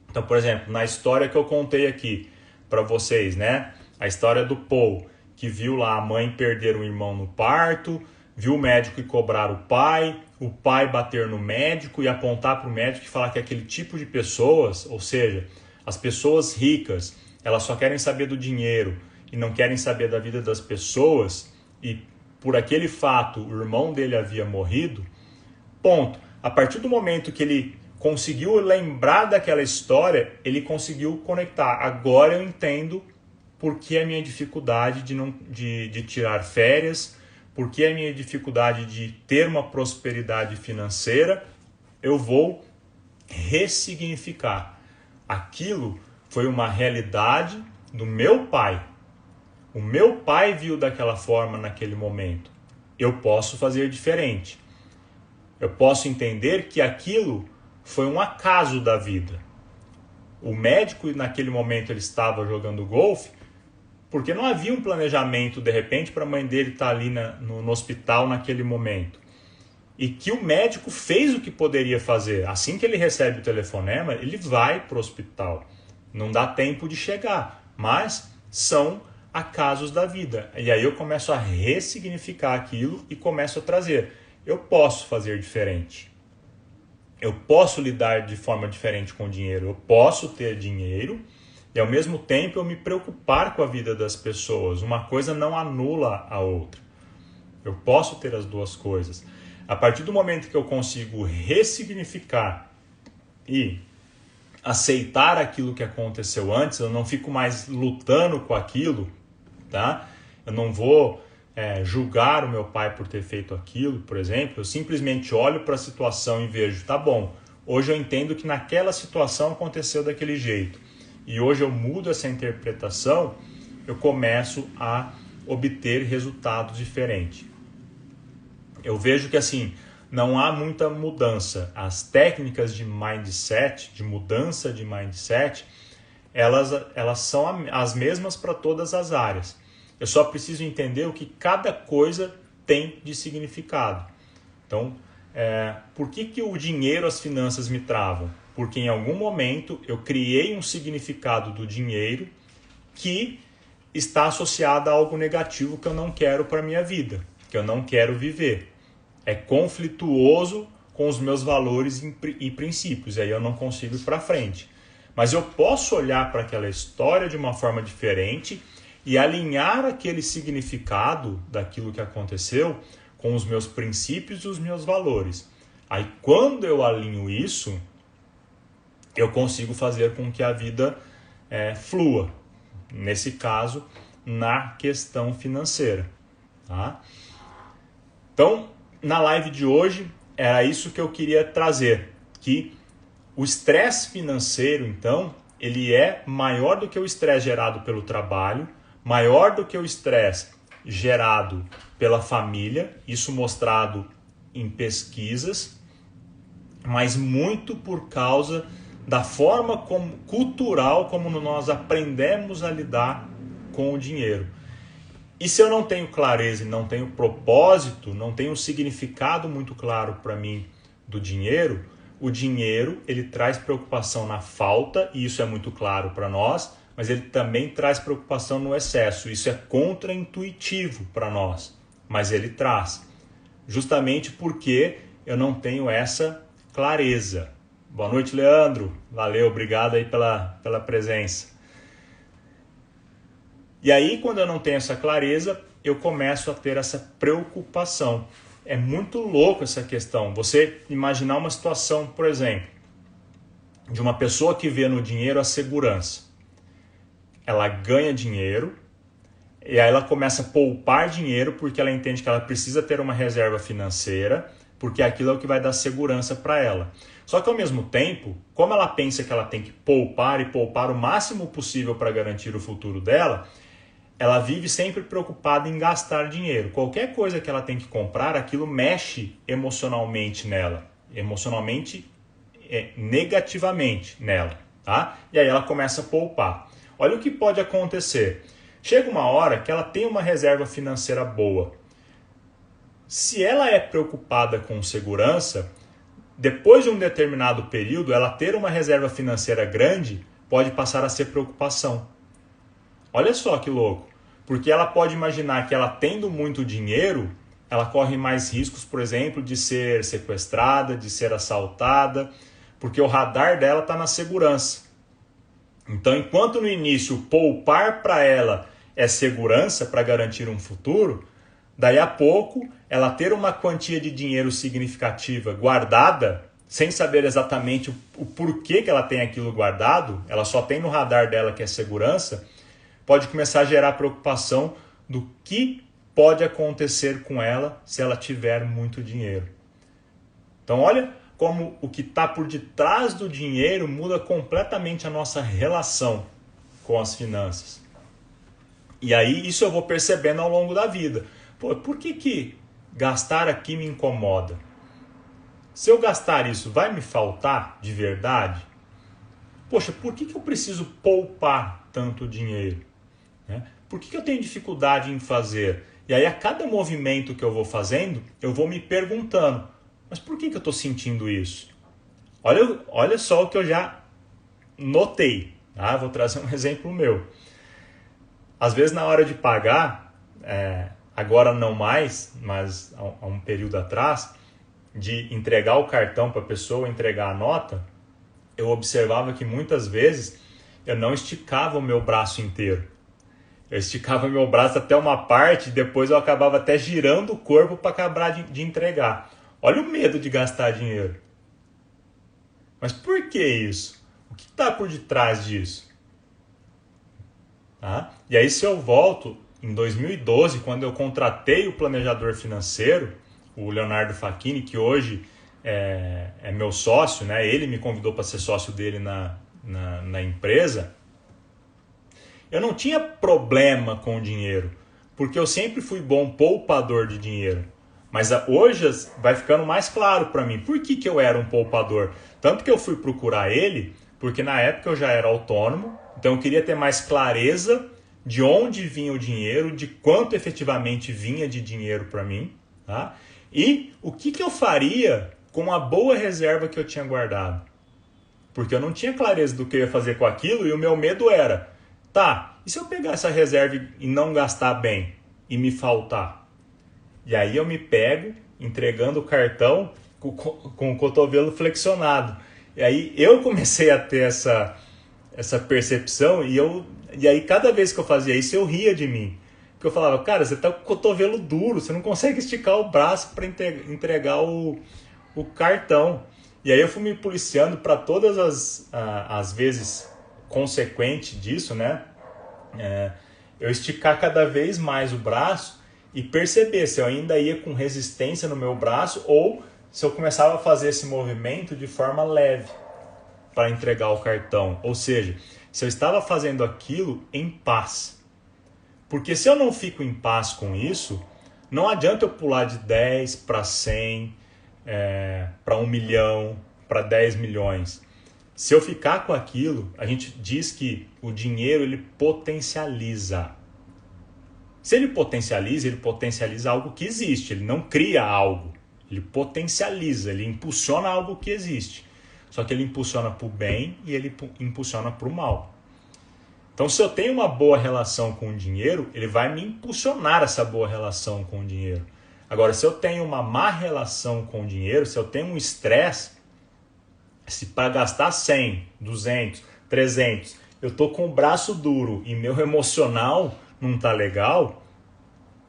Speaker 1: Então, por exemplo, na história que eu contei aqui para vocês, né? A história do Paul, que viu lá a mãe perder um irmão no parto, viu o médico e cobrar o pai bater no médico e apontar para o médico e falar que aquele tipo de pessoas, ou seja, as pessoas ricas, elas só querem saber do dinheiro e não querem saber da vida das pessoas, e por aquele fato o irmão dele havia morrido, ponto. A partir do momento que ele conseguiu lembrar daquela história, ele conseguiu conectar. Agora eu entendo por que a minha dificuldade de tirar férias, por que a minha dificuldade de ter uma prosperidade financeira, eu vou ressignificar. Aquilo foi uma realidade do meu pai. O meu pai viu daquela forma naquele momento. Eu posso fazer diferente. Eu posso entender que aquilo foi um acaso da vida. O médico, naquele momento, ele estava jogando golfe porque não havia um planejamento, de repente, para a mãe dele estar ali no hospital naquele momento. E que o médico fez o que poderia fazer. Assim que ele recebe o telefonema, ele vai para o hospital. Não dá tempo de chegar, mas são acasos da vida. E aí eu começo a ressignificar aquilo e começo a trazer. Eu posso fazer diferente. Eu posso lidar de forma diferente com o dinheiro. Eu posso ter dinheiro e ao mesmo tempo eu me preocupar com a vida das pessoas. Uma coisa não anula a outra. Eu posso ter as duas coisas. A partir do momento que eu consigo ressignificar e aceitar aquilo que aconteceu antes, eu não fico mais lutando com aquilo, tá? Eu não vou julgar o meu pai por ter feito aquilo, por exemplo. Eu simplesmente olho para a situação e vejo, tá bom, hoje eu entendo que naquela situação aconteceu daquele jeito. E hoje eu mudo essa interpretação, eu começo a obter resultados diferentes. Eu vejo que assim, não há muita mudança. As técnicas de mindset, de mudança de mindset, elas são as mesmas para todas as áreas. Eu só preciso entender o que cada coisa tem de significado. Então, por que o dinheiro, as finanças me travam? Porque em algum momento eu criei um significado do dinheiro que está associada a algo negativo que eu não quero para a minha vida, que eu não quero viver. É conflituoso com os meus valores e princípios, e aí eu não consigo ir para frente. Mas eu posso olhar para aquela história de uma forma diferente e alinhar aquele significado daquilo que aconteceu com os meus princípios e os meus valores. Aí quando eu alinho isso, eu consigo fazer com que a vida flua. Nesse caso, na questão financeira. Tá? Então, na live de hoje, era isso que eu queria trazer, que o estresse financeiro, então, ele é maior do que o estresse gerado pelo trabalho, maior do que o estresse gerado pela família, isso mostrado em pesquisas, mas muito por causa da forma cultural como nós aprendemos a lidar com o dinheiro. E se eu não tenho clareza e não tenho propósito, não tenho um significado muito claro para mim do dinheiro, o dinheiro ele traz preocupação na falta, e isso é muito claro para nós, mas ele também traz preocupação no excesso. Isso é contraintuitivo para nós, mas ele traz. Justamente porque eu não tenho essa clareza. Boa noite, Leandro. Valeu, obrigado aí pela presença. E aí, quando eu não tenho essa clareza, eu começo a ter essa preocupação. É muito louco essa questão. Você imaginar uma situação, por exemplo, de uma pessoa que vê no dinheiro a segurança. Ela ganha dinheiro e aí ela começa a poupar dinheiro porque ela entende que ela precisa ter uma reserva financeira, porque aquilo é o que vai dar segurança para ela. Só que ao mesmo tempo, como ela pensa que ela tem que poupar e poupar o máximo possível para garantir o futuro dela, ela vive sempre preocupada em gastar dinheiro. Qualquer coisa que ela tem que comprar, aquilo mexe emocionalmente nela. Emocionalmente, negativamente nela. Tá? E aí ela começa a poupar. Olha o que pode acontecer. Chega uma hora que ela tem uma reserva financeira boa. Se ela é preocupada com segurança, depois de um determinado período, ela ter uma reserva financeira grande pode passar a ser preocupação. Olha só que louco. Porque ela pode imaginar que ela tendo muito dinheiro, ela corre mais riscos, por exemplo, de ser sequestrada, de ser assaltada, porque o radar dela está na segurança. Então, enquanto no início poupar para ela é segurança para garantir um futuro, daí a pouco ela ter uma quantia de dinheiro significativa guardada, sem saber exatamente o porquê que ela tem aquilo guardado, ela só tem no radar dela que é segurança, pode começar a gerar preocupação do que pode acontecer com ela se ela tiver muito dinheiro. Então olha como o que está por detrás do dinheiro muda completamente a nossa relação com as finanças. E aí isso eu vou percebendo ao longo da vida. Pô, por que gastar aqui me incomoda? Se eu gastar isso, vai me faltar de verdade? Poxa, por que eu preciso poupar tanto dinheiro? Por que eu tenho dificuldade em fazer? E aí a cada movimento que eu vou fazendo, eu vou me perguntando, mas por que eu estou sentindo isso? Olha só o que eu já notei. Tá? Vou trazer um exemplo meu. Às vezes na hora de pagar, agora não mais, mas há um período atrás, de entregar o cartão para a pessoa, entregar a nota, eu observava que muitas vezes eu não esticava o meu braço inteiro. Eu esticava meu braço até uma parte e depois eu acabava até girando o corpo para acabar de entregar. Olha o medo de gastar dinheiro. Mas por que isso? O que está por detrás disso? Tá? E aí se eu volto em 2012, quando eu contratei o planejador financeiro, o Leonardo Facchini, que hoje é meu sócio, né? Ele me convidou para ser sócio dele na empresa. Eu não tinha problema com o dinheiro, porque eu sempre fui bom poupador de dinheiro. Mas hoje vai ficando mais claro para mim por que eu era um poupador. Tanto que eu fui procurar ele, porque na época eu já era autônomo, então eu queria ter mais clareza de onde vinha o dinheiro, de quanto efetivamente vinha de dinheiro para mim, tá? E o que eu faria com a boa reserva que eu tinha guardado. Porque eu não tinha clareza do que eu ia fazer com aquilo e o meu medo era, tá, E se eu pegar essa reserva e não gastar bem e me faltar? E aí eu me pego entregando o cartão com o cotovelo flexionado. E aí eu comecei a ter essa percepção e aí cada vez que eu fazia isso eu ria de mim. Porque eu falava, cara, você tá com o cotovelo duro, você não consegue esticar o braço para entregar o cartão. E aí eu fui me policiando para todas as vezes consequentes disso, né? Eu esticar cada vez mais o braço e perceber se eu ainda ia com resistência no meu braço ou se eu começava a fazer esse movimento de forma leve para entregar o cartão. Ou seja, se eu estava fazendo aquilo em paz. Porque se eu não fico em paz com isso, não adianta eu pular de 10 para 100, para 1 milhão, para 10 milhões. Se eu ficar com aquilo, a gente diz que o dinheiro ele potencializa. Se ele potencializa algo que existe, ele não cria algo. Ele potencializa, ele impulsiona algo que existe. Só que ele impulsiona para o bem e ele impulsiona para o mal. Então, se eu tenho uma boa relação com o dinheiro, ele vai me impulsionar essa boa relação com o dinheiro. Agora, se eu tenho uma má relação com o dinheiro, se eu tenho um estresse, se para gastar 100, 200, 300, eu estou com o braço duro e meu emocional não está legal,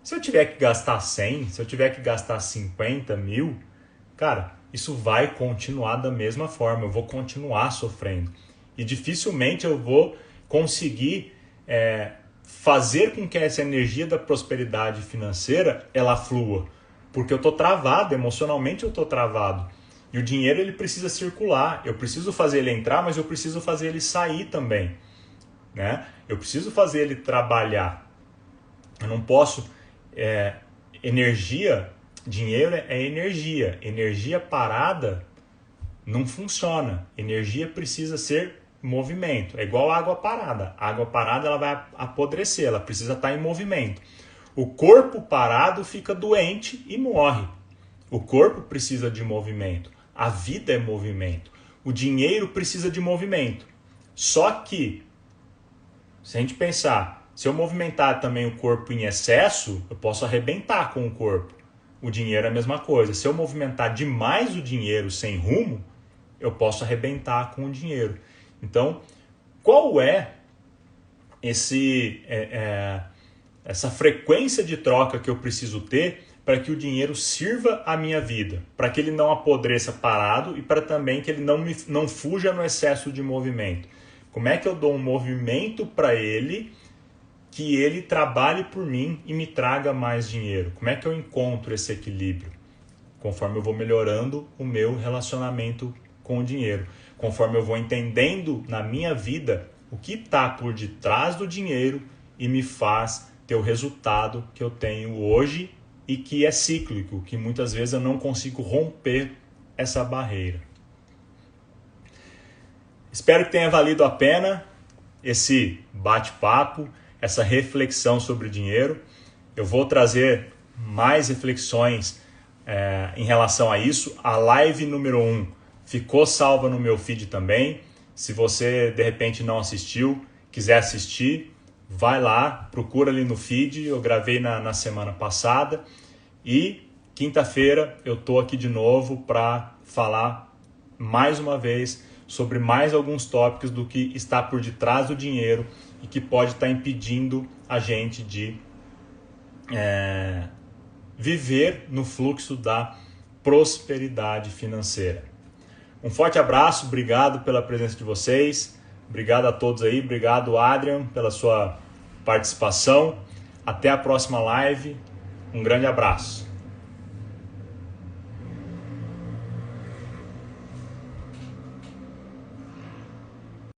Speaker 1: se eu tiver que gastar 100, se eu tiver que gastar 50 mil, cara, isso vai continuar da mesma forma, eu vou continuar sofrendo. E dificilmente eu vou conseguir fazer com que essa energia da prosperidade financeira ela flua. Porque eu estou travado, emocionalmente eu estou travado. E o dinheiro ele precisa circular. Eu preciso fazer ele entrar, mas eu preciso fazer ele sair também. Né? Eu preciso fazer ele trabalhar. Eu não posso... dinheiro é energia. Energia parada não funciona. Energia precisa ser movimento. É igual água parada. A água parada ela vai apodrecer, ela precisa estar em movimento. O corpo parado fica doente e morre. O corpo precisa de movimento. A vida é movimento. O dinheiro precisa de movimento. Só que, se a gente pensar, se eu movimentar também o corpo em excesso, eu posso arrebentar com o corpo. O dinheiro é a mesma coisa. Se eu movimentar demais o dinheiro sem rumo, eu posso arrebentar com o dinheiro. Então, qual é essa frequência de troca que eu preciso ter para que o dinheiro sirva a minha vida? Para que ele não apodreça parado e para também que ele não fuja no excesso de movimento. Como é que eu dou um movimento para ele que ele trabalhe por mim e me traga mais dinheiro? Como é que eu encontro esse equilíbrio? Conforme eu vou melhorando o meu relacionamento com o dinheiro. Conforme eu vou entendendo na minha vida o que está por detrás do dinheiro e me faz ter o resultado que eu tenho hoje e que é cíclico, que muitas vezes eu não consigo romper essa barreira. Espero que tenha valido a pena esse bate-papo, essa reflexão sobre o dinheiro. Eu vou trazer mais reflexões em relação a isso. A live número 1 ficou salva no meu feed também. Se você de repente não assistiu, quiser assistir, vai lá, procura ali no feed. Eu gravei na semana passada. E quinta-feira eu estou aqui de novo para falar mais uma vez sobre mais alguns tópicos do que está por detrás do dinheiro e que pode estar impedindo a gente de viver no fluxo da prosperidade financeira. Um forte abraço, obrigado pela presença de vocês, obrigado a todos aí, obrigado Adrian pela sua participação. Até a próxima live, um grande abraço.